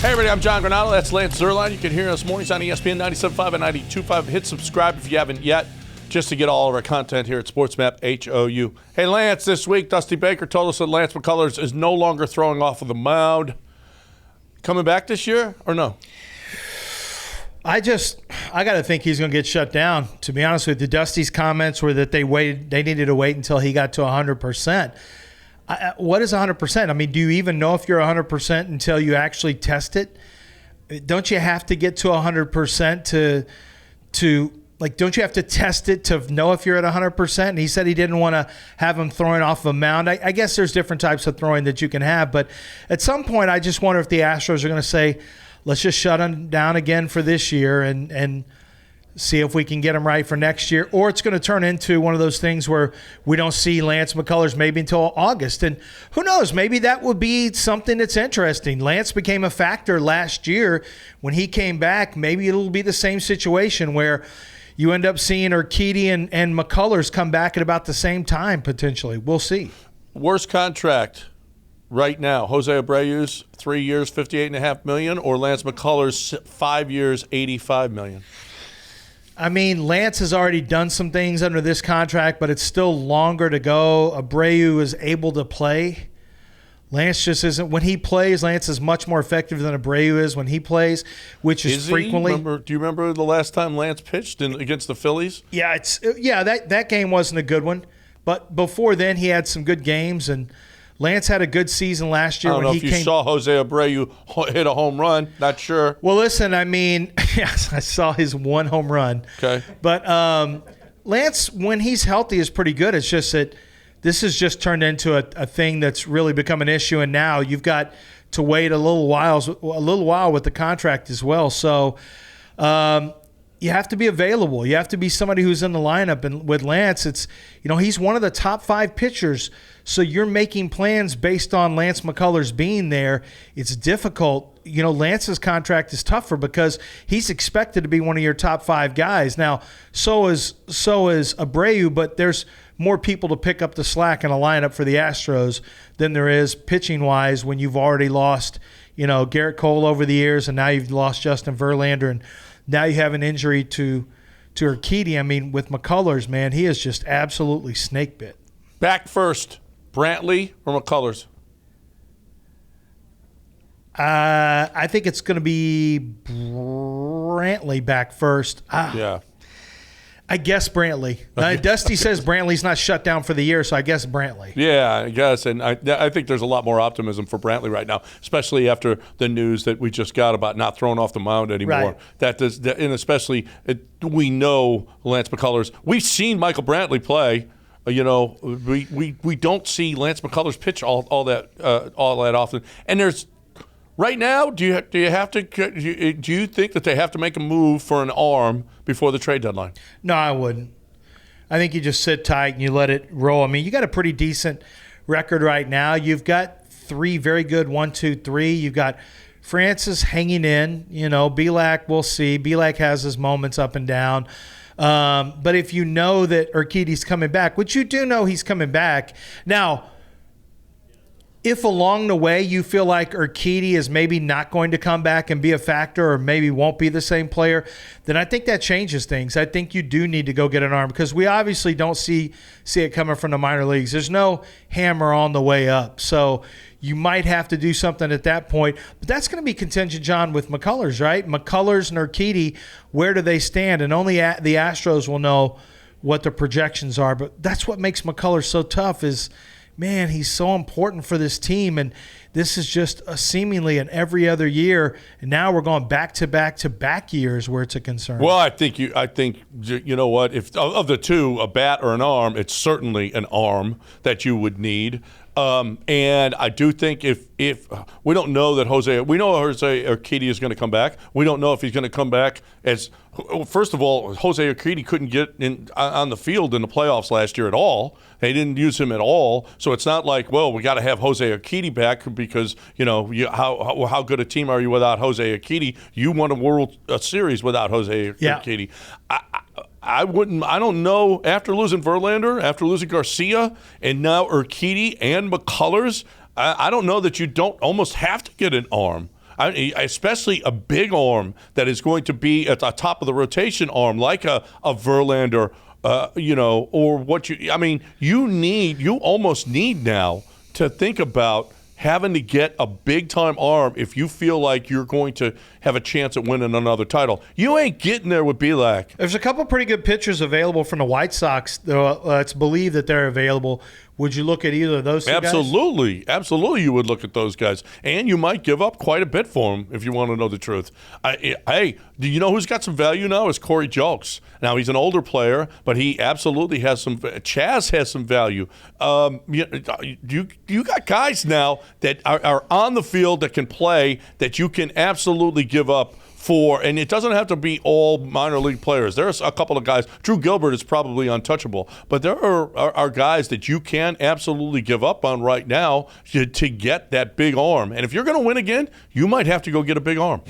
Hey everybody, I'm John Granado. That's Lance Zerline. You can hear us mornings on ESPN 97.5 and 92.5. Hit subscribe if you haven't yet, just to get all of our content here at SportsMap HOU. Hey Lance, this week Dusty Baker told us that Lance McCullers is no longer throwing off of the mound. Coming back this year or no? I got to think he's going to get shut down. To be honest with you, Dusty's comments were that they needed to wait until he got to 100%. What is 100%? I mean, do you even know if you're 100% until you actually test it? Don't you have to get to 100% don't you have to test it to know if you're at 100%? And he said he didn't want to have him throwing off a mound. I guess there's different types of throwing that you can have. But at some point, I just wonder if the Astros are going to say, let's just shut him down again for this year and see if we can get him right for next year. Or it's going to turn into one of those things where we don't see Lance McCullers maybe until August. And who knows, maybe that would be something that's interesting. Lance became a factor last year when he came back. Maybe it'll be the same situation where you end up seeing Urquidy and McCullers come back at about the same time potentially. We'll see. Worst contract right now, Jose Abreu's 3 years, $58.5 million, or Lance McCullers 5 years, $85 million? I mean, Lance has already done some things under this contract, but it's still longer to go. Abreu is able to play. Lance just isn't. When he plays, Lance is much more effective than Abreu is when he plays, which is frequently. Do you remember the last time Lance pitched against the Phillies? Yeah, that game wasn't a good one, but before then he had some good games, and Lance had a good season last year. I don't know if you saw Jose Abreu hit a home run. Not sure. Well, listen, I mean, yes, I saw his one home run. Okay. But Lance, when he's healthy, is pretty good. It's just that this has just turned into a thing that's really become an issue, and now you've got to wait a little while with the contract as well. So you have to be available. You have to be somebody who's in the lineup. And with Lance, he's one of the top 5 pitchers. So you're making plans based on Lance McCullers being there. It's difficult. Lance's contract is tougher because he's expected to be one of your top 5 guys. Now, so is Abreu, but there's more people to pick up the slack in a lineup for the Astros than there is pitching-wise when you've already lost, Garrett Cole over the years, and now you've lost Justin Verlander, and now you have an injury to Urquidy. I mean, with McCullers, man, he is just absolutely snake bit. Back first, Brantley or McCullers? I think it's going to be Brantley back first. Yeah. I guess Brantley. Dusty says Brantley's not shut down for the year, so I guess Brantley. Yeah, I guess. And I think there's a lot more optimism for Brantley right now, especially after the news that we just got about not throwing off the mound anymore. Right. And especially we know Lance McCullers. We've seen Michael Brantley play. We don't see Lance McCullers pitch all that often. And there's right now. Do you think that they have to make a move for an arm before the trade deadline? No, I wouldn't. I think you just sit tight and you let it roll. I mean, you got a pretty decent record right now. You've got 3 very good 1, 2, 3. You've got Francis hanging in. Bielak, we'll see. Bielak has his moments up and down. But if you know that Urquidy's coming back, which you do know he's coming back. Now, if along the way you feel like Urquidy is maybe not going to come back and be a factor or maybe won't be the same player, then I think that changes things. I think you do need to go get an arm because we obviously don't see it coming from the minor leagues. There's no hammer on the way up. So you might have to do something at that point. But that's going to be contingent, John, with McCullers, right? McCullers and Urquidy, where do they stand? And only the Astros will know what the projections are. But that's what makes McCullers so tough is – man, he's so important for this team, and this is just seemingly an every other year, and now we're going back-to-back years where it's a concern. Well, I think you know what? If of the two, a bat or an arm, it's certainly an arm that you would need. And I do think if we don't know that Jose Urquidy is going to come back. We don't know if he's going to come back first of all, Jose Urquidy couldn't get on the field in the playoffs last year at all. They didn't use him at all. So it's not like, well, we got to have Jose Urquidy back because, how good a team are you without Jose Urquidy? You won a World Series without Jose Urquidy. I don't know, after losing Verlander, after losing Garcia, and now Urquidy and McCullers, I don't know that you don't almost have to get an arm. especially a big arm that is going to be at the top of the rotation arm, like a Verlander, or what you. I mean, you almost need now to think about having to get a big-time arm if you feel like you're going to have a chance at winning another title. You ain't getting there with Belak. There's a couple pretty good pitchers available from the White Sox. It's believed that they're available. Would you look at either of those two guys? Absolutely you would look at those guys. And you might give up quite a bit for them if you want to know the truth. Hey, do you know who's got some value now? Is Corey Julks. Now, he's an older player, but he absolutely has some – Chaz has some value. You got guys now that are on the field that can play that you can absolutely give up for, and it doesn't have to be all minor league players. There's a couple of guys. Drew Gilbert is probably untouchable, but there are guys that you can absolutely give up on right now to get that big arm. And if you're going to win again, you might have to go get a big arm.